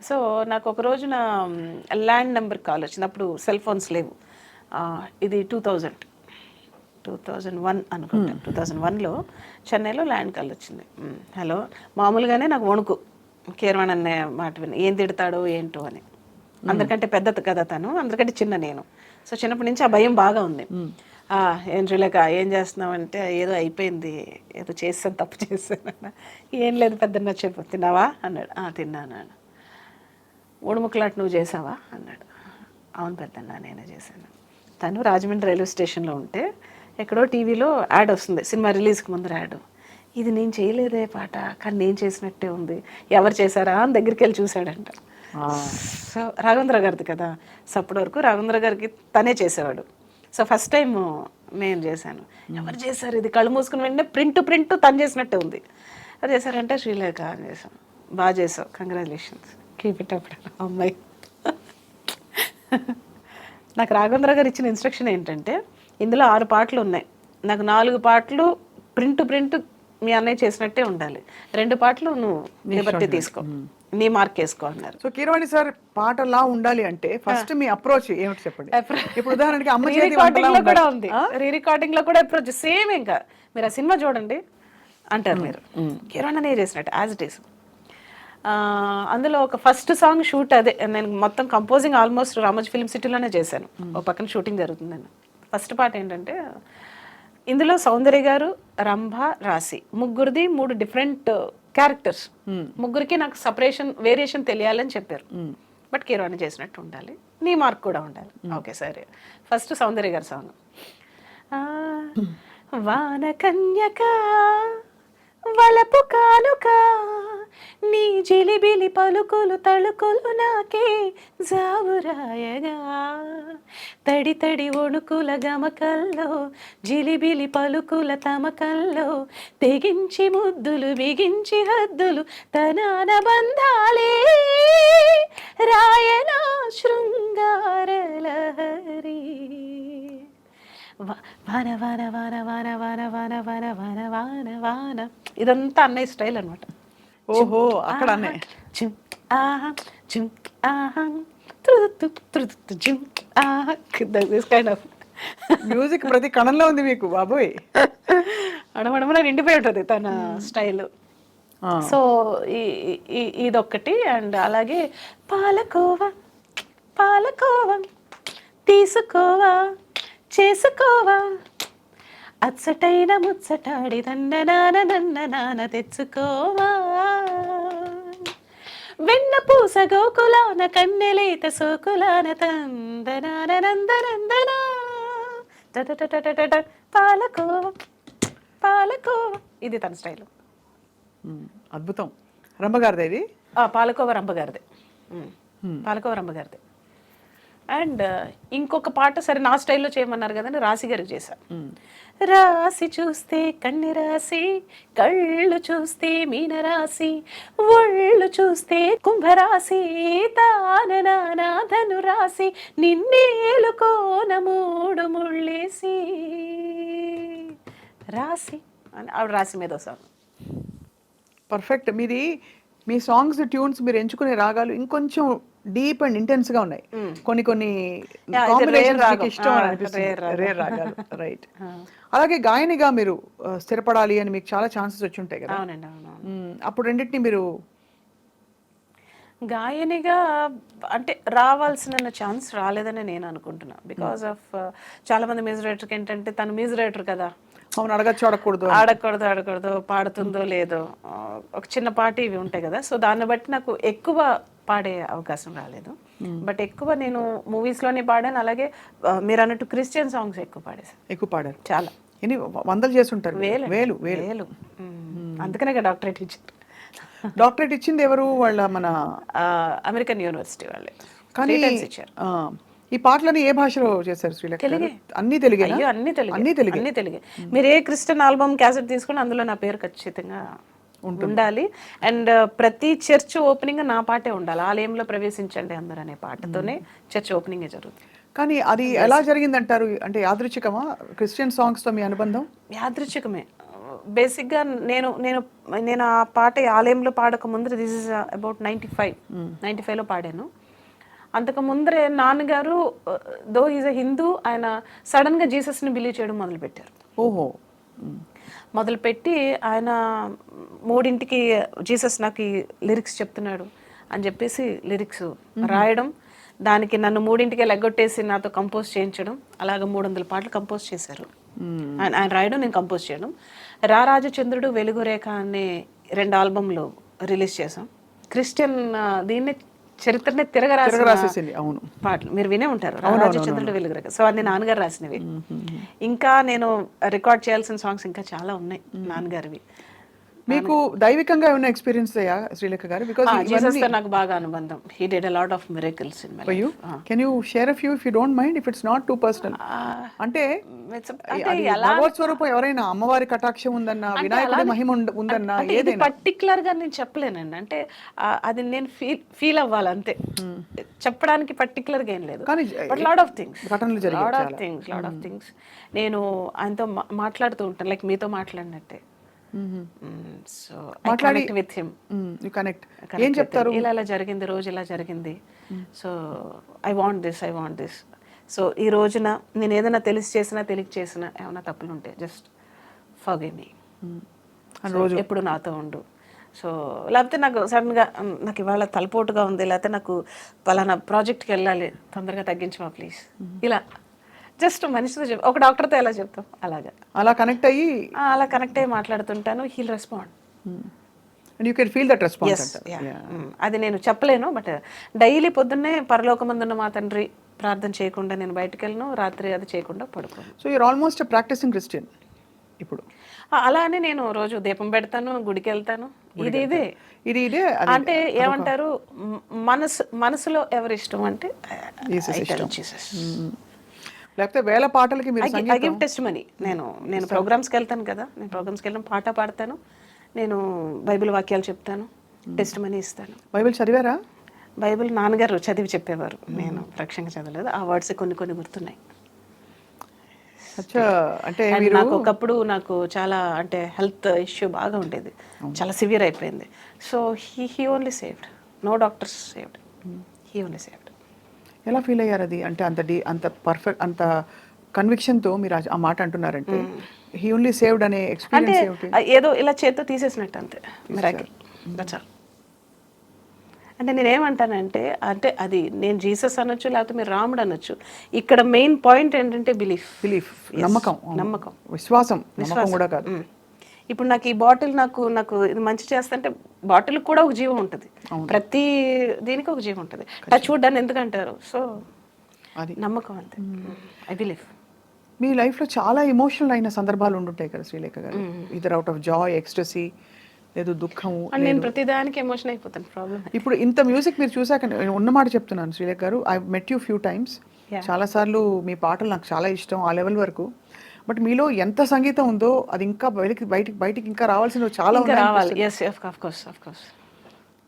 So నాకు ఒక రోజున ల్యాండ్ నెంబర్ కాల్ వచ్చింది. అప్పుడు సెల్ ఫోన్స్ లేవు. ఇది 2001 అనుకుంటా. 2001లో చెన్నైలో ల్యాండ్ కాల్ వచ్చింది. హలో, మామూలుగానే నాకు వణుకు, కీరవాణి అనే మాట విని ఏం తిడతాడో ఏంటో అని. అందరికంటే పెద్ద కదా తను, అందరికంటే చిన్న నేను. సో చిన్నప్పటి నుంచి ఆ భయం బాగా ఉంది. ఏం శ్రీలేఖ ఏం చేస్తున్నావు అంటే, ఏదో అయిపోయింది, ఏదో చేసాను, తప్పు చేశాను. ఏం లేదు పెద్దన్న, చెప్పు, తిన్నావా అన్నాడు. తిన్నాను. ఊడుముక్కలాట నువ్వు చేసావా అన్నాడు. అవును పెద్దన్న, నేనే చేశాను. తను రాజమండ్రి రైల్వే స్టేషన్లో ఉంటే ఎక్కడో టీవీలో యాడ్ వస్తుంది, సినిమా రిలీజ్కి ముందర యాడ్. ఇది నేను చేయలేదే పాట, కానీ నేను చేసినట్టే ఉంది, ఎవరు చేశారా అని దగ్గరికి వెళ్ళి చూశాడంట. సో రాఘవేంద్ర గారిది కదా. సో అప్పటి వరకు రాఘవేంద్ర గారికి తనే చేసేవాడు. సో ఫస్ట్ టైం నేను చేశాను. ఎవరు చేశారు ఇది, కళ్ళు మూసుకుని వెంటనే ప్రింట్ తను చేసినట్టే ఉంది. అది చేశారంటే శ్రీలేఖ అని చేశాను. బాగా చేసావు, కంగ్రాచులేషన్స్, కీప్ ఇట్ అప్ అమ్మాయి. నాకు రాఘవేంద్ర గారు ఇచ్చిన ఇన్స్ట్రక్షన్ ఏంటంటే, ఇందులో 6 పాటలు ఉన్నాయి, నాకు 4 పాటలు ప్రింట్ మీ అన్నయ్య చేసినట్టే ఉండాలి, 2 పాటలు నువ్వు లిబర్టీ తీసుకో, నీ మార్క్ వేసుకో అన్నారు. సో కీరవాణి సార్ పాటలా ఉండాలి అంటే ఫస్ట్ మీ అప్రోచ్ ఏమిటి చెప్పండి. ఇప్పుడు ఉదాహరణకి అమ్మ చేతి రికార్డింగ్ లో కూడా ఉంది, రికార్డింగ్ లో కూడా అప్రోచ్ సేమ్. ఇంకా మీరు ఆ సినిమా చూడండి అంటారు మీరు, కీరవాణి అనే చేసినట్టు యాజ్ ఇట్ ఈస్. అందులో ఒక ఫస్ట్ సాంగ్ షూట్ అదే, నేను మొత్తం కంపోజింగ్ ఆల్మోస్ట్ రామోజీ ఫిల్మ్ సిటీలోనే చేశాను. ఒక పక్కన షూటింగ్ జరుగుతుందని. ఫస్ట్ పాట ఏంటంటే, ఇందులో సౌందర్య గారు, రంభ, రాశి ముగ్గురిది 3 డిఫరెంట్ క్యారెక్టర్స్. ముగ్గురికి నాకు వేరియేషన్ తెలియాలని చెప్పారు. బట్ కీరవాణి చేసినట్టు ఉండాలి, నీ మార్క్ కూడా ఉండాలి. ఓకే సరే. ఫస్ట్ సౌందర్య గారి సాంగ్. వాన కన్యక వలపు కానుక, నీ జిలిబిలి పలుకులు తళుకులు నాకే జావురాయగా, తడి తడి వణుకుల గమకల్లో జిలిబిలి పలుకుల తమకల్లో, తెగించి ముద్దులు బిగించి హద్దులు తనాన బంధాలే, రాయన శృంగారలహరి. వాన వాన వాన వాన వాన వాన వాన వాన వాన వాన, ఇదంతా అన్నయ్య స్టైల్ అనమాట. ఓహో, అక్కడ మ్యూజిక్ ప్రతి కణంలో ఉంది మీకు బాబోయ్. అడమడమన నిండిపోయి ఉంటుంది తన స్టైల్. సో ఇదొక్కటి. అండ్ అలాగే పాలకోవా పాలకోవా తీసుకోవా చేసుకోవా, అచ్చటైన ముచ్చటాడి నన్న తెచ్చుకోవా, వెన్న పూస గోకులాన కన్నెలేత సోకులాన తందనానందనందనా, పాలకోవా పాలకోవా. ఇది తన స్టైల్. అద్భుతం. రంభగారిది ఇది. పాలకోవా రంభగారిది, పాలకోవా రంభగారిది. అండ్ ఇంకొక పాట సరే నా స్టైల్లో చేయమన్నారు కదండి, రాశి గారికి చేశా. రాసి చూస్తే కన్ని రాసి, కళ్ళు చూస్తే మీన రాసి, ఒళ్ళు చూస్తే కుంభరాశి, తాననాధను రాసి, నిన్నేలుకోన 3 ముళ్ళేసి, రాసి అని ఆవిడ రాసి మీద సాంగ్. పర్ఫెక్ట్. మీ సాంగ్స్ ట్యూన్స్ మీరు ఎంచుకునే రాగాలు ఇంకొంచెం డీప్ అండ్ ఇంటెన్స్ గా ఉన్నాయి. కొన్ని కాంబినేషన్స్ ఇష్టం అనిపిస్తుంది, రేర్ రాగాలు. రైట్. అలాగే గాయనిగా మీరు స్థిరపడాలి అని మీకు చాలా ఛాన్సెస్ వచ్చి ఉంటాయి కదా. అవునండి, అవును. అప్పుడు రెండింటిని మీరు గాయనిగా అంటే రావాల్సిన ఛాన్స్ రాలేదని నేను అనుకుంటున్నా. బికాస్ ఆఫ్ చాలా మంది మ్యూజిక్ డైరెక్టర్కి ఏంటంటే, తను మ్యూజిక్ డైరెక్టర్ కదా, అవును అడగచ్చు ఆడకూడదు పాడుతుందో లేదో, ఒక చిన్న పాట ఇవి ఉంటాయి కదా. సో దాన్ని బట్టి నాకు ఎక్కువ పాడే అవకాశం రాలేదు. బట్ ఎక్కువ నేను మూవీస్లోనే పాడాను. అలాగే మీరు అన్నట్టు క్రిస్టియన్ సాంగ్స్ ఎక్కువ పాడారు. చాలా ఎన్ని వందలు చేస్తుంటారు. వేలు. అందుకనే డాక్టరేట్ ఇచ్చారు. డాక్టరేట్ ఇచ్చింది ఎవరు? వాళ్ళ మన అమెరికన్ యూనివర్సిటీ వాళ్ళే. కానీ ఇచ్చారు. ఈ పాటలని ఏ భాషలో చేశారు శ్రీలేఖ? తెలుగే. అన్ని తెలుగే. అన్ని తెలుగే. మీరు ఏ క్రిస్టియన్ ఆల్బమ్ క్యాసెట్ తీసుకుని అందులో నా పేరు ఖచ్చితంగా ఉండాలి. అండ్ ప్రతి చర్చ్ ఓపెనింగ్ నా పాటే ఉండాలి. ఆలయంలో ప్రవేశించండి అందరూ అనే పాటతోనే చర్చ్ ఓపెనింగ్ జరుగుతుంది. కానీ అది ఎలా జరిగిందంటారు? అంటే యాదృచ్ఛికమా క్రిస్టియన్ సాంగ్స్ తో మీ అనుబంధం? యాదృచ్ఛికమే. బేసిక్గా నేను నేను నేను ఆ పాట ఆలయంలో పాడక ముందర దిస్ ఇస్ అబౌట్ 95లో పాడాను. అంతకు ముందరే నాన్నగారు దో ఈజ్ అ హిందూ, ఆయన సడన్గా జీసస్ని బిలీవ్ చేయడం మొదలుపెట్టారు. ఓహో. మొదలుపెట్టి ఆయన 3ంటికి జీసస్ నాకు ఈ లిరిక్స్ చెప్తున్నాడు అని చెప్పేసి లిరిక్స్ రాయడం, దానికి నన్ను 3ంటికే లెగ్గొట్టేసి నాతో కంపోజ్ చేయించడం, అలాగ 300 పాటలు కంపోజ్ చేశారు. ఆయన రాయడం, నేను కంపోజ్ చేయడం. రారాజచంద్రుడు, వెలుగురేఖ అనే 2 ఆల్బమ్లు రిలీజ్ చేసాం. క్రిస్టియన్ దీన్ని చరిత్రనే తిరగరాసేసింది. అవును, పాటలు మీరు వినే ఉంటారు, రారాజచంద్రుడు, వెలుగురేఖ. సో అది నాన్నగారు రాసినవి. ఇంకా నేను రికార్డ్ చేయాల్సిన సాంగ్స్ ఇంకా చాలా ఉన్నాయి నాన్నగారివి. మీకు దైవికంగా ఏమైనా ఎక్స్పీరియన్స్ అయ్యా శ్రీలేఖ గారు? బికాజ్ జీసస్ తో నాకు బాగా అనుబంధం. He did a lot of miracles in my life. Can you share a few if you don't mind, if it's not too personal? అంటే భగవత్ స్వరూపం ఎవరైనా, అమ్మవారి కటాక్షం ఉందన్నా, వినాయకుడి మహిమ ఉందన్నా, ఏదైనా పర్టికులర్ గా నేను చెప్పలేనండి. అంటే అది నేను ఫీల్ అవ్వాలి అంతే, చెప్పడానికి పర్టికులర్ గా ఏం లేదు. బట్ లాట్ ఆఫ్ థింగ్స్ నేను ఆయనతో మాట్లాడుతూ ఉంటాను, లైక్ మీతో మాట్లాడినట్టే. సో మాట్లాడి విత్ హిమ్, యు కనెక్ట్. ఏం చెప్తారు? ఇలా జరిగింది, రోజు ఇలా జరిగింది, so I want this. So ఈ రోజున నేను ఏదైనా తెలిసి చేసినా ఏమైనా తప్పులు ఉంటే జస్ట్ ఫర్గివ్ మీ, ఎప్పుడు నాతో ఉండు. సో లేకపోతే నాకు సడన్గా నాకు ఇవాళ తలపోటుగా ఉంది, లేకపోతే నాకు పలానా ప్రాజెక్ట్కి వెళ్ళాలి, తొందరగా తగ్గించమా ప్లీజ్, ఇలా జస్ట్ మనిషితో ఒక డాక్టర్తో ఎలా చెప్తాం అలా కనెక్ట్ అయ్యి మాట్లాడుతుంటాను. He'll respond. You can feel that response. అది నేను చెప్పలేను, బట్ డైలీ పొద్దున్నే పరలోకమందున్న మా తండ్రి ప్రార్థన చేయకుండా నేను బయటకు వెళ్ళను, రాత్రి అది చేయకుండా పడుకోను. So you're almost practicing Christian ఇప్పుడు. అలానే నేను రోజు దీపం పెడతాను, గుడికి వెళ్తాను. ఇదే అంటే ఏమంటారు, మనసులో ఎవరి ఇష్టం అంటే జీసస్. లేకపోతే వేల పాటలకి మీరు ఐ గివ్ టెస్టిమనీ. నేను ప్రోగ్రామ్స్కి వెళ్తాను కదా, నేను ప్రోగ్రామ్స్కి వెళ్ళిన పాట పాడతాను, నేను బైబిల్ వాక్యాలు చెప్తాను, టెస్టిమనీ ఇస్తాను. బైబిల్ చదివారా? బైబిల్ నాన్నగారు చదివి చెప్పేవారు, నేను ప్రత్యక్షంగా చదవలేదు. ఆ వర్డ్స్ కొన్ని గుర్తున్నాయి. అంటే నాకు ఒకప్పుడు నాకు చాలా అంటే హెల్త్ ఇష్యూ బాగా ఉండేది, చాలా సివియర్ అయిపోయింది. So he only saved, no doctors saved, he only saved. ఎలా ఫీల్ అయ్యారు అది? అంటే అంత పర్ఫెక్ట్, అంత కన్విక్షన్తో మీరు ఆ మాట అంటున్నారంటే, హీ ఓన్లీ సేవ్డ్ అనే ఎక్స్పీరియన్స్ ఏమిటి? ఏదో ఇలా చేత్తో తీసేసినట్టు అంతే, మిరాకిల్, దట్స్ ఆల్. అంటే నేనేమంటానంటే, అంటే అది నేను జీసస్ అనొచ్చు, లేకపోతే మీరు రాముడు అనొచ్చు, ఇక్కడ మెయిన్ పాయింట్ ఏంటంటే బిలీఫ్, నమ్మకం, విశ్వాసం కూడా కాదు. ఇప్పుడు నాకు ఈ బాటిల్ నాకు ఇది మంచి చేస్తుంటే బాటిల్ కూడా ఒక జీవం ఉంటుంది, ప్రతి దీనికి ఒక జీవం ఉంటుంది. టచ్ వుడ్ అని ఎందుకంటారు? సో అది నమ్మకం అంతే, ఐ బిలీవ్. మీ లైఫ్లో చాలా ఎమోషనల్ అయిన సందర్భాలు ఉండుంటాయి కదా శ్రీలేఖ గారు, either out of Joy, ecstasy, లేదు దుఃఖము. నేను ప్రతిదానికి ఎమోషన్ అయిపోతాను. ప్రాబ్లం ఇప్పుడు ఇంత మ్యూజిక్ మీరు చూసాక ఉన్నమాట చెప్తున్నాను శ్రీలేఖ గారు, I met you few times, చాలాసార్లు మీ పాటలు నాకు చాలా ఇష్టం, ఆ లెవెల్ వరకు. బట్ మీలో ఎంత సంగీతం ఉందో అది ఇంకా బయటికి ఇంకా రావాల్సిన చాలా రావాలి.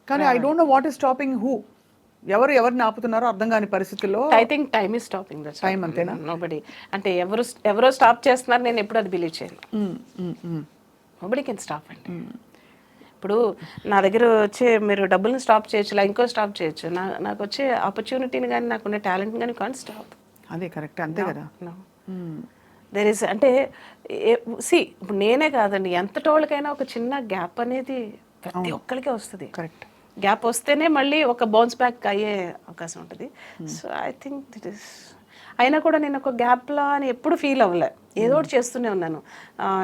కానీ I don't know what is stopping who, ఎవరిని ఆపుతున్నారో అర్థం కాని పరిస్థితుల్లో. I think time is stopping. Time అంతేనా? నోబడీ, అంటే ఎవరో స్టాప్ చేస్తున్నారు, నేను ఎప్పుడు అది బిలీవ్ చేయను. నోబడీ కెన్ స్టాప్ అండి. ఇప్పుడు నా దగ్గర వచ్చే మీరు డబ్బుల్ని స్టాప్ చేయొచ్చు, ఇలా ఇంకో స్టాప్ చేయొచ్చు, నాకు వచ్చే ఆపర్చునిటీని కానీ నాకున్న టాలెంట్ని కానీ కాన్ స్టాప్. అదే కరెక్ట్, అంతే కదా. దేర్ ఇస్ అంటే ఇప్పుడు నేనే కాదండి, ఎంతటోళ్ళకైనా ఒక చిన్న గ్యాప్ అనేది ప్రతి ఒక్కరికి వస్తుంది. కరెక్ట్, గ్యాప్ వస్తేనే మళ్ళీ ఒక బౌన్స్ బ్యాక్ అయ్యే అవకాశం ఉంటుంది. సో ఐ థింక్ దిట్ ఈస్, అయినా కూడా నేను ఒక గ్యాప్లా అని ఎప్పుడు ఫీల్ అవ్వలే, ఏదో ఒకటి చేస్తూనే ఉన్నాను.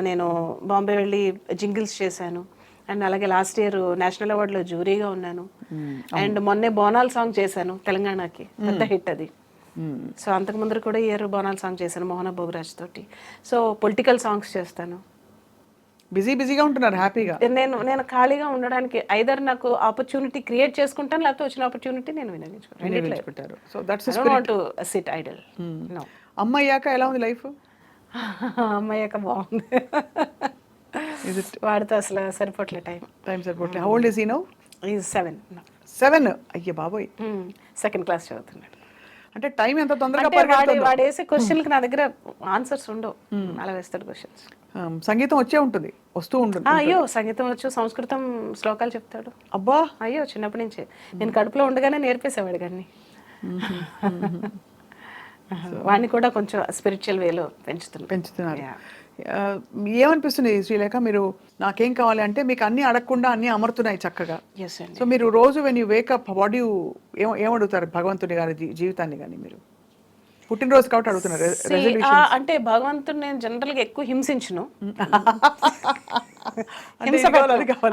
నేను బాంబే వెళ్ళి జింగిల్స్ చేశాను, అండ్ అలాగే లాస్ట్ ఇయర్ నేషనల్ అవార్డులో జ్యూరీగా ఉన్నాను, అండ్ మొన్నే బోనాల్ సాంగ్ చేశాను తెలంగాణకి, పెద్ద హిట్ అది. సో అంతకు ముందు కూడా ఇయర్ బోనాల్ సాంగ్ చేశాను మోహన భోగరాజ్ తోటి. సో పొలిటికల్ సాంగ్స్ చేస్తాను. బిజీగా ఉంటున్నారు హ్యాపీగా. నేను ఖాళీగా ఉండడానికి ఐదర్ నాకు ఆపర్చునిటీ క్రియేట్ చేసుకుంటాను, లేకపోతే వచ్చిన ఆపర్చునిటీ నేను వినియోగించుకుంటాను. So that's the spirit. To sit idle. No. అమ్మయ్యాక ఎలా ఉంది లైఫ్? అమ్మయ్యాక బాగుంది. వాడితో అసలు సరిపోట్లే, టైం సరిపోట్లే. How old is he now? Is 7. 7? అయ్య బాబోయ్, సెకండ్ క్లాస్ చదువుతున్నాడు. అంటే టైం ఎంత తొందరగా వాడు వేసే క్వశ్చన్కి నా దగ్గర ఆన్సర్స్ ఉండవు, అలా వేస్తాడు క్వశ్చన్స్. సంగీతం వచ్చే ఉంటుంది, వస్తూ ఉంటుంది. అయ్యో సంగీతం వచ్చు, సంస్కృతం శ్లోకాలు చెప్తాడు. అబ్బా, అయ్యో చిన్నప్పటి నుంచే నేను కడుపులో ఉండగానే నేర్పేసేవాడు కానీ వాడిని కూడా కొంచెం స్పిరిచువల్ వేలో పెంచుతున్నారు. ఏమనిపిస్తుంది శ్రీలేఖ, మీరు నాకేం కావాలి అంటే మీకు అన్ని అడగకుండా అన్ని అమరుతున్నాయి చక్కగా. సో మీరు రోజు when you wake up what you ఏమడుగుతారు భగవంతుని గారి జీవితాన్ని కానీ? మీరు పుట్టినరోజు కాబట్టి అడుగుతున్నారు. అంటే భగవంతుడు నేను జనరల్ గా ఎక్కువ హింసించును,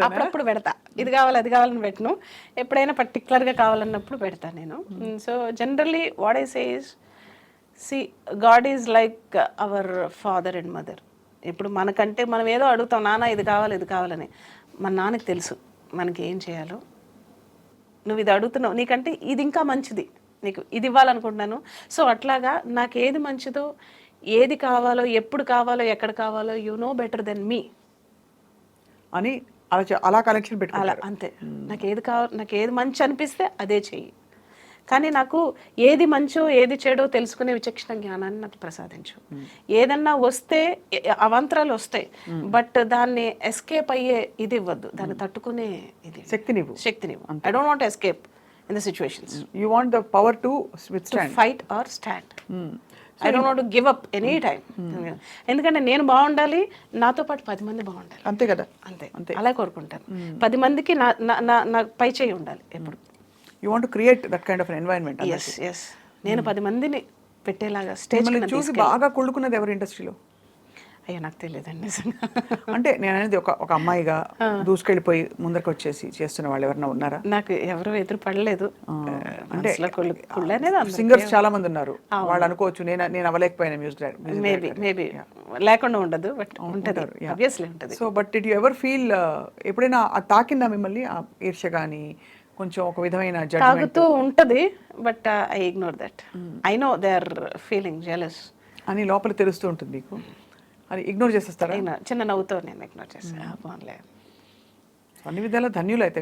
అప్పుడప్పుడు పెడతా, ఇది కావాలి అది కావాలని పెట్టను, ఎప్పుడైనా పర్టికులర్ గా కావాలన్నప్పుడు పెడతా నేను. So generally what I say is, C God is like our father and mother. ఇప్పుడు మనకంటే మనం ఏదో అడుగుతాం, నాన్న ఇది కావాలి ఇది కావాలని, మన నాన్నకి తెలుసు మనకి ఏం చేయాలో. నువ్వు ఇది అడుగుతున్నావు, నీకంటే ఇది ఇంకా మంచిది, నీకు ఇది ఇవ్వాలనుకుంటున్నాను. సో అట్లాగా నాకు ఏది మంచిదో, ఏది కావాలో, ఎప్పుడు కావాలో, ఎక్కడ కావాలో, యు నో బెటర్ దెన్ మీ అని అలా కనెక్షన్ పెట్టుకో. అలా అంతే. నాకు ఏది కావాలి, నాకు ఏది మంచి అనిపిస్తే అదే చెయ్యి. కానీ నాకు ఏది మంచో ఏది చెడో తెలుసుకునే విచక్షణ జ్ఞానాన్ని నాకు ప్రసాదించు. ఏదన్నా వస్తే అవాంతరాలు వస్తాయి, బట్ దాన్ని ఎస్కేప్ అయ్యే ఇది ఇవ్వద్దు, దాన్ని తట్టుకునే ఇది శక్తినివ్వు. I don't want escape in the situations. You want the power to withstand, to fight or stand. I don't want to give up any time. ఎందుకంటే నేను బాగుండాలి, నాతో పాటు 10 మంది బాగుండాలి. అంతే కదా, అంతే అలా కోరుకుంటాను. 10 మందికి నా పై చేయి ఉండాలి ఎప్పుడు. You want to create that kind of an environment. Yes. నేను 10 మందిని పెట్టేలాగా స్టేజ్ చూసి బాగా కొడుకున్నది ఎవరు ఇండస్ట్రీలో? అయ్యో నాకు తెలియదండి. అంటే నేను అనేది ఒక అమ్మాయిగా దూసుకెళ్ళిపోయి ముందరకు వచ్చేసి చేస్తున్న వాళ్ళు ఎవరైనా ఉన్నారా? నాకు ఎవరు ఎదురు పడలేదు. అంటే సింగర్స్ చాలా మంది ఉన్నారు, వాళ్ళు అనుకోవచ్చు నేను అవ్వలేకపోయినా మ్యూజిక్ మేబీ లేకుండా ఉండదు, బట్ ఉంటుంది, ఆబ్వియస్లీ ఉంటుంది. So but did you ever feel, ఎప్పుడైనా తాకిందా మిమ్మల్ని ఆ ఈర్ష్య కానీ, కొంచెం ఒక విధమైన తాగుతూ ఉంటది, but I ignore that. I know they are feeling jealous అని లోపల తెలుస్తూ ఉంటుంది మీకు, అది ఇగ్నోర్ చేసేస్తారా? చిన్న నవ్వుతో నేను ఇగ్నోర్ చేస్తాను. అన్ని విధాలా ధన్యులు అయితే.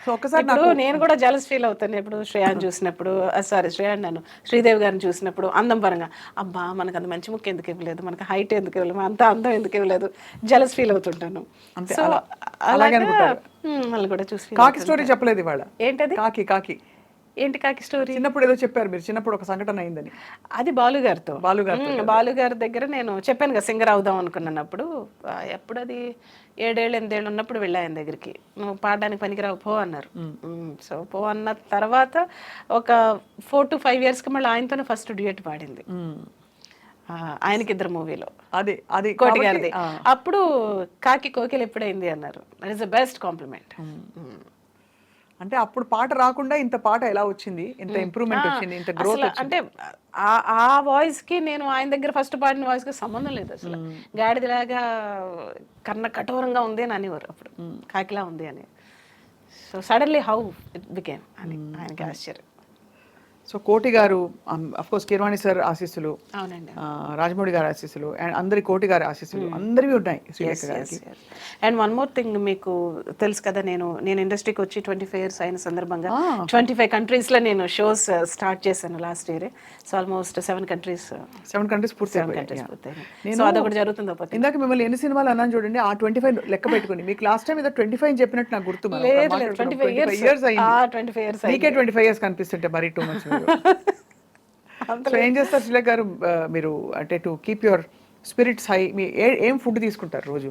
సో ఒక్కసారి నేను కూడా జలస్ ఫీల్ అవుతాను ఎప్పుడు శ్రేయాన్ని చూసినప్పుడు, శ్రేయాన్ని శ్రీదేవి గారిని చూసినప్పుడు, అందం పరంగా అబ్బా మనకు అంత మంచి ముక్కు ఎందుకు ఇవ్వలేదు, మనకి హైట్ ఎందుకు ఇవ్వలేదు, అంత అందం ఎందుకు ఇవ్వలేదు, జలస్ ఫీల్ అవుతుంటాను. సో అలాగే వాళ్ళు కూడా చూసి. కాకి స్టోరీ చెప్పలేదు ఇవాళ. ఏంటది? కాకి ఏంటి కాకి స్టోరీ? చిన్నప్పుడు ఏదో చెప్పారు మీరు, చిన్నప్పుడు ఒక సంఘటన అయిందని. అది బాలు గారి దగ్గర నేను చెప్పాను కదా సింగర్ అవుదాం అనుకున్నప్పుడు. ఎప్పుడు అది 7 ఏళ్ళు 8 ఏళ్ళు ఉన్నప్పుడు వెళ్ళా ఆయన దగ్గరికి. నువ్వు పాడడానికి పనికిరావు పో అన్నారు. సో పో అన్న తర్వాత ఒక 4 to 5 yearsకి మళ్ళీ ఆయనతోనే ఫస్ట్ డ్యూయట్ పాడింది, ఆయనకి 2 మూవీలో, అది కోటి గారిది. అప్పుడు కాకి కోకిల ఎప్పుడైంది అన్నారు. That is the best compliment. అంటే అప్పుడు పాట రాకుండా ఇంత పాట ఎలా వచ్చింది, ఇంత ఇంప్రూవ్మెంట్ వచ్చింది, ఇంత గ్రోత్ వచ్చింది? అంటే ఆ వాయిస్ కి నేను ఆయన దగ్గర ఫస్ట్ పాడిన వాయిస్ కి సంబంధం లేదు అసలు. గాడిదలాగా కన్న కఠోరంగా ఉంది అని అనేవారు అప్పుడు, కాకిలా ఉంది అని. So suddenly how it became అని ఆయనకి ఆశ్చర్యం. సో కోటి గారు, అఫ్ కోర్స్ కీరవాణి సార్ ఆశీస్సులు, అవునండి, రాజమౌళి గారి ఆశీస్సులు, అండ్ అందరి కోటి గారి ఆశీస్సులు అందరివి ఉన్నాయి శ్రీలేఖ గారికి. అండ్ వన్ మోర్ థింగ్, మీకు తెలుసు కదా, నేను ఇండస్ట్రీకి వచ్చి 25 years అయిన సందర్భంగా 25 countries లో నేను షోస్ స్టార్ట్ చేశాను last year. So almost 7 countries పూర్తయినాయి. సో అదొకటి జరుగుతుంది. ఇందాక మిమ్మల్ని ఎన్ని సినిమాలు అన్నాను చూడండి, ఆ 25 లెక్క పెట్టుకుని. మీకు లాస్ట్ టైం ఏదో 25 అని చెప్పినట్టు నాకు గుర్తు. 25 years అయింది. మీకే 25 years కనిపిస్తుంటే మరీ టూ మచ్. సో ఏం చేస్తారు శ్రీలేఖ గారు మీరు, అంటే to keep your spirits high, మీ ఏం ఫుడ్ తీసుకుంటారు రోజు?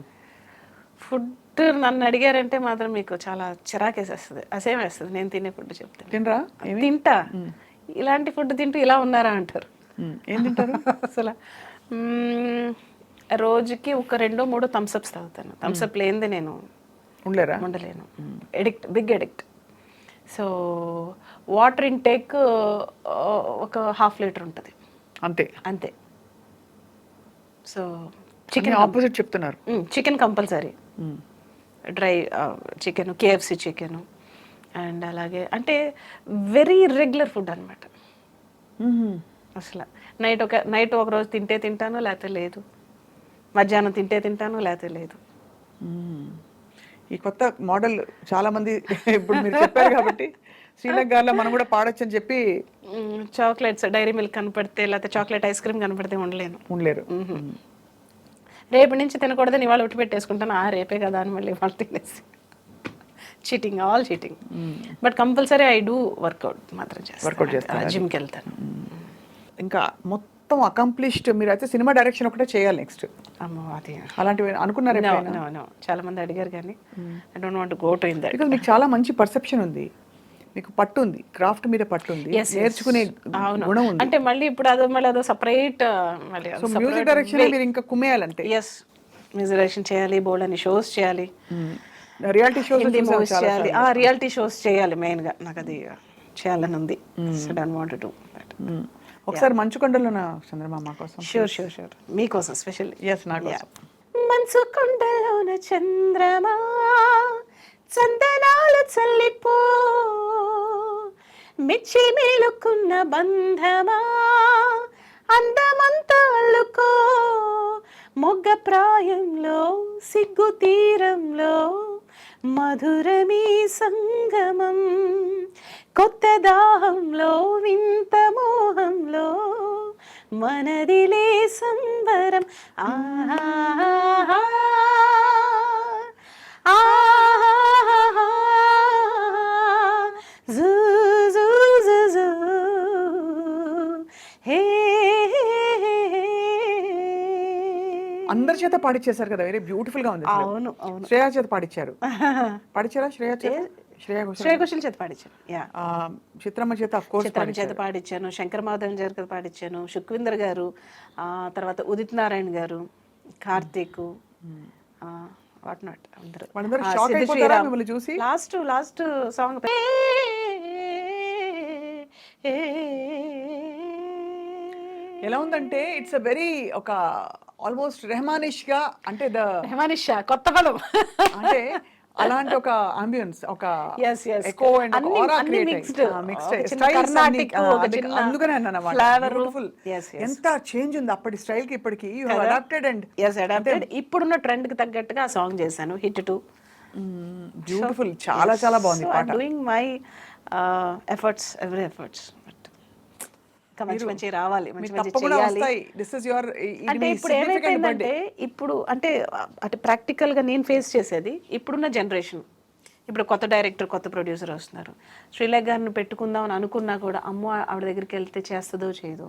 ఫుడ్ నన్ను అడిగారంటే మాత్రం మీకు చాలా చిరాకేసేస్తుంది, అసేం వేస్తుంది. నేను తినే ఫుడ్ చెప్తాను. తినరా? తింటా. ఇలాంటి ఫుడ్ తింటూ ఇలా ఉన్నారా అంటారు. ఏం తింటారు అసలు? రోజుకి ఒక 2-3 థమ్స్అప్స్ తాగుతాను. థమ్స్అప్ లేనిదే నేను ఉండలేను. Big addict. So water intake ఒక 1/2 liter ఉంటుంది అంతే. సో చికెన్ ఆపోజిట్ చెప్తున్నారు. Chicken compulsory, dry chicken, KFC chicken, and అలాగే అంటే వెరీ రెగ్యులర్ ఫుడ్ అనమాట. అసలు నైట్ ఒక రోజు తింటాను, లేకపోతే లేదు. మధ్యాహ్నం తింటాను, లేకపోతే లేదు. ఈ కొత్త మోడల్ చాలా మంది ఇప్పుడు మీరు చెప్పారు కాబట్టి శ్రీలేఖ గారిలో మనం కూడా పాడొచ్చు అని చెప్పి. చాక్లెట్స్, డైరీ మిల్క్ కనపడితే, లేకపోతే చాక్లెట్ ఐస్ క్రీమ్ కనపడితే ఉండలేరు. రేపు నుంచి తినకూడదని ఇవాళ ఉట్టి పెట్టేసుకుంటాను, రేపే కదా అని మళ్ళీ ఇవాళ తినేసి. Cheating, all cheating. But compulsory I do workout మాత్రం చేస్తాను, జిమ్కి వెళ్తాను. ఇంకా మొత్తం అకంప్లిష్డ్ మీరు అయితే సినిమా డైరెక్షన్ ఒకటే చేయాలి నెక్స్ట్. అమ్మో అది అలాంటివి అనుకున్నారు చాలా మంది అడిగారు కానీ I don't want to go to in that. Because మీకు చాలా మంచి పర్సెప్షన్ ఉంది, మీకు పట్టు ఉంది, క్రాఫ్ట్ మీద పట్టు ఉంది, నేర్చుకునే గుణం ఉంది. అంటే మళ్ళీ ఇప్పుడు అదో సపరేట్ మళ్ళీ మ్యూజిక్ డైరెక్షన్ మీరు ఇంకా కుమ్మేయాలంటే. ఎస్, మ్యూజిక్ డైరెక్షన్ చేయాలి, బోల్డ్ అని షోస్ చేయాలి, రియాలిటీ షోస్ చేయాలి, రియాలిటీ షోస్ చేయాలి మెయిన్గా. నాకు అది చేయాలని ఉంది. So don't want to do that. ఒకసారి మంచుకొండలోన చంద్రమామ కోసం. షూర్ మీకోసం స్పెషల్. ఎస్, నా కోసం. మంచుకొండలోన చంద్రమా చందనాలు చల్లిపో, మెచ్చి మేలుకున్న బంధమా అందమంతా అల్లుకో, మొగ్గ ప్రాయంలో సిగ్గు తీరంలో మధురమీ సంగమం, కొత్త దాహంలో వింత మోహంలో మనదిలే సంబరం. ఆహా అందరి చేత పాడిచ్చేశారు కదా, వెరీ బ్యూటిఫుల్ గా ఉంది. అవును. శ్రేయా చేత పాడిచ్చారు. పాడిచ్చారా? శ్రేయా ఘోషల్ చేత పాడించాను. చిత్రమ్మ చేత ఆఫ్ కోర్స్ చిత్రమ్మ చేత పాడించాను, శంకర్ మాధవన్ చేత పాడించాను, సుఖ్వీందర్ గారు, తర్వాత ఉదిత్ నారాయణ గారు, కార్తీక్, వాట్ నాట్ అందరూ షాక్ అయిపోతారా మిమ్మల్ని చూసి? లాస్ట్ సాంగ్ ఎలా ఉందంటే ఇట్స్ అ వెరీ ఒక ఆల్మోస్ట్ రెహమానిష్ గా, అంటే రెహమానిష్ కొత్త పదం, అంటే అలాంటి ఒక అంబియన్స్, ఒక ఎకో అండ్ ఆరా క్రియేట్ అందుకనే బ్యూటిఫుల్. ఎంత చేంజ్ ఉంది అప్పటి స్టైల్ కి ఇప్పటికి. You have adapted and adapted. ఇప్పుడున్న ట్రెండ్ కి తగ్గట్టుగా ఆ సాంగ్ చేశాను, హిట్ 2. బ్యూటిఫుల్, చాలా చాలా బాగుంది పాట. Doing my efforts, every efforts. మంచి రావాలి, మంచి చేయాలి. అంటే ఇప్పుడు ఏమైపోయిందంటే, ఇప్పుడు అంటే ప్రాక్టికల్ గా నేను ఫేస్ చేసేది ఇప్పుడున్న జనరేషన్. ఇప్పుడు కొత్త డైరెక్టర్, కొత్త ప్రొడ్యూసర్ వస్తున్నారు. శ్రీలేఖ గారిని పెట్టుకుందాం అని అనుకున్నా కూడా అమ్మో ఆవిడ దగ్గరికి వెళ్తే చేస్తుందో చేయదో,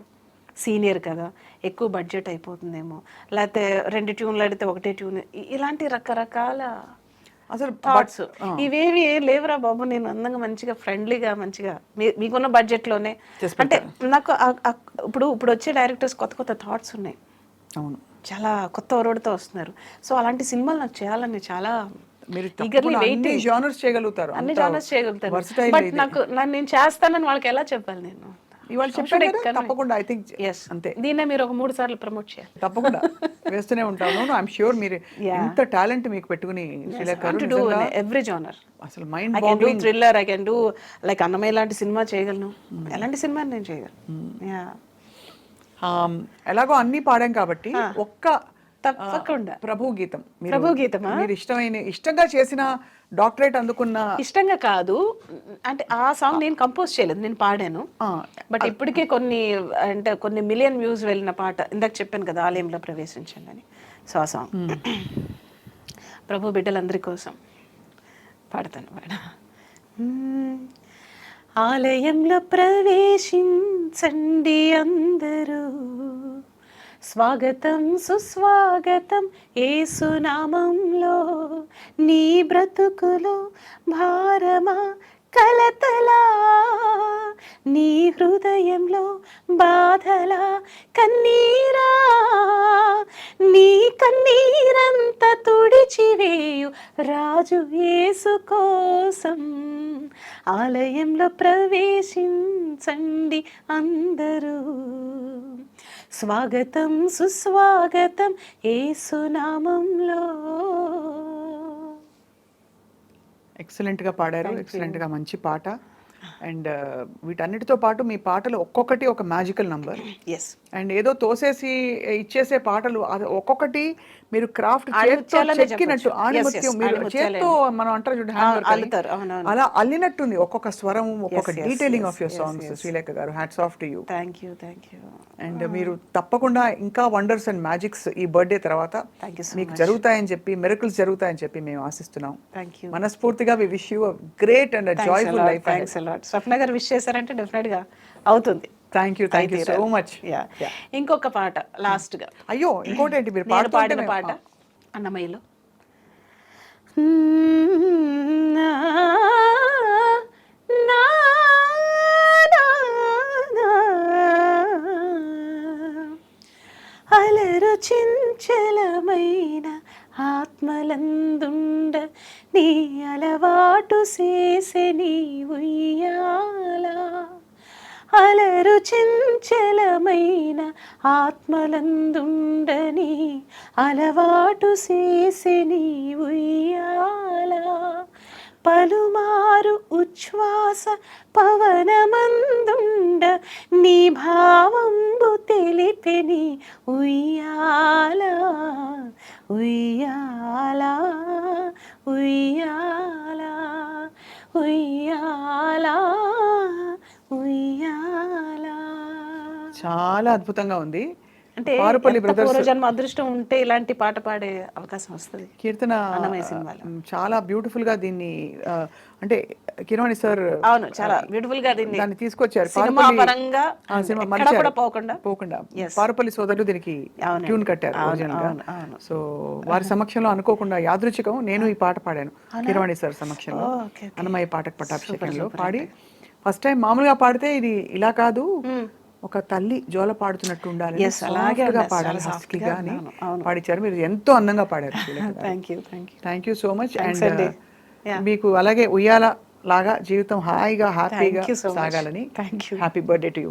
సీనియర్ కదా, ఎక్కువ బడ్జెట్ అయిపోతుందేమో, లేకపోతే 2 ట్యూన్లు అడిగితే 1 ట్యూన్, ఇలాంటి రకరకాల అసలు థాట్స్. ఇవేవి ఏం లేవురా బాబు, నేను అందంగా మంచిగా ఫ్రెండ్లీగా మంచిగా మీకున్న బడ్జెట్లోనే. అంటే నాకు ఇప్పుడు వచ్చే డైరెక్టర్స్ కొత్త థాట్స్ ఉన్నాయి. అవును, చాలా కొత్త ఒరవడితో వస్తున్నారు. సో అలాంటి సినిమాలు నాకు చేయాలని చాలా అన్ని జానర్స్ చేయగలుగుతారు. బట్ నేను చేస్తానని వాళ్ళకి ఎలా చెప్పాలి? నేను ఇవాళ చెప్పాను తప్పకుండా. ఐ థింక్ అంతే. దీన్నే మీరు ఒక 3 సార్లు ప్రమోట్ చేయాలి. తప్పకుండా వేస్తూనే ఉంటాను. ఐఎమ్ ష్యూర్ మీరు ఎంత టాలెంట్ మీకు పెట్టుకుని ఎవ్రీ జానర్. అసలు mind I can do thriller, I can do like Annamayya లాంటి సినిమా చేయగలను, ఎలాంటి సినిమా నేను చేయగలను. ఎలాగో అన్ని పాడాం కాబట్టి ఒక్క తప్పకుండా ప్రభు గీతం. మీరు ఇష్టంగా చేసిన, డాక్టరేట్ అందుకున్న. ఇష్టంగా కాదు అంటే ఆ సాంగ్ నేను కంపోజ్ చేయలేదు, నేను పాడాను. బట్ ఇప్పటికే కొన్ని మిలియన్ వ్యూస్ వెళ్ళిన పాట. ఇందాక చెప్పాను కదా, ఆలయంలో ప్రవేశించండి అని. సో ఆ సాంగ్ ప్రభు బిడ్డలందరి కోసం పాడతాను. ఆలయంలో ప్రవేశించండి అందరూ, స్వాగతం సుస్వాగతం యేసునామంలో, నీ బ్రతుకులో భారమా కలతలా, నీ హృదయంలో బాధలా కన్నీరా, నీ కన్నీరంత తుడిచివేయు రాజు యేసు కోసం, ఆలయంలో ప్రవేశించండి అందరూ, స్వాగతం సుస్వాగతం యేసునామంలో. ఎక్సలెంట్గా పాడారు, ఎక్సలెంట్గా మంచి పాట. అండ్ వీటన్నిటితో పాటు మీ పాటలు ఒక్కొక్కటి ఒక మ్యాజికల్ నంబర్. ఎస్. అండ్ ఏదో తోసేసి ఇచ్చేసే పాటలు, అది ఒక్కొక్కటి మీరు క్రాఫ్ట్ ఆణిముత్యాలనే చెక్కినట్టు చెప్పొచ్చు. ఆణిముత్యం Yes, మీరు ఆణిముత్యాలే చేత్తో మనం అంటారు చూడండి హ్యాండ్ వర్క్ అని. అల్లుతారు. అవునవును. అలా అల్లినట్టుంది ఒక్కొక్క స్వరం, ఒక్కొక్క yes, detailing yes, of your yes, songs yes. Srilekha గారు. Hats off to you. Thank you. And మీరు తప్పకుండా ఇంకా వండర్స్ అండ్ మ్యాజిక్స్ ఈ బర్త్డే తర్వాత థ్యాంక్ యూ సో మీకు జరుగుతాయని చెప్పి, మిరకల్స్ జరుగుతాయని చెప్పి మేము ఆశిస్తున్నాం. Thank you. మనస్ఫూర్తిగా we wish you great and joyful life. Thanks a lot. Swapna గారు విష్ చేశారంటే డెఫినెట్గా అవుతుంది. Thank you so much. ఇంకొక పాట లాస్ట్ గా. అయ్యో ఇంకోటి ఏంటి, మీరు నేను పాడిన పాడుతుంటే పాట అన్నమయ్యలో అలరు చించలమైన ఆత్మలందుండ నీ అలవాటు చేసే నీ ఉయ్యాల. అలరు చించలమైన ఆత్మలందుండని అలవాటు చేసే నీ ఉయ్యాల. పలుమారు ఉచ్ఛ్వాస పవనమందుండ నీ భావంబు తెలిపెని ఉయ్యాల ఉయ్యాల ఉయ్యాల ఉయ్యాల ఉయ్యాల. చాలా అద్భుతంగా ఉంది. అంటే పారుపల్లి బ్రదర్స్ పూర్వజన్మ అదృష్టం ఉంటే ఇలాంటి పాట పాడే అవకాశం వస్తుంది. కీర్తన అన్నమయ్య సినిమాలో చాలా బ్యూటిఫుల్ గా దీన్ని అంటే కిరవాణి సార్ అవును చాలా బ్యూటిఫుల్ గా దాన్ని తీసుకొచ్చారు. సినిమా పరంగా సినిమా ఎక్కడ కూడా పోకుండా పారుపల్లి సోదరులు దీనికి ట్యూన్ కట్టారు ఒరిజినల్ గా. సో వారి సమక్షంలో అనుకోకుండా యాదృచ్ఛికం నేను ఈ పాట పాడాను కిరవాణి సార్ సమక్షంలో. అన్నమయ్య పాటకు పట్టాభిషేకంలో పాడి ఫస్ట్ టైం మామూలుగా పాడితే ఇది ఇలా కాదు, ఒక తల్లి జోల పాడుతున్నట్టు ఉండాలి, అలాగే పాడాలి హస్కీగా అని పాడించారు. మీరు ఎంతో అందంగా పాడారు. Thank you so much. And మీకు అలాగే ఉయ్యాల లాగా జీవితం హాయిగా హ్యాపీగా సాగాలని హ్యాపీ బర్త్డే టు యూ.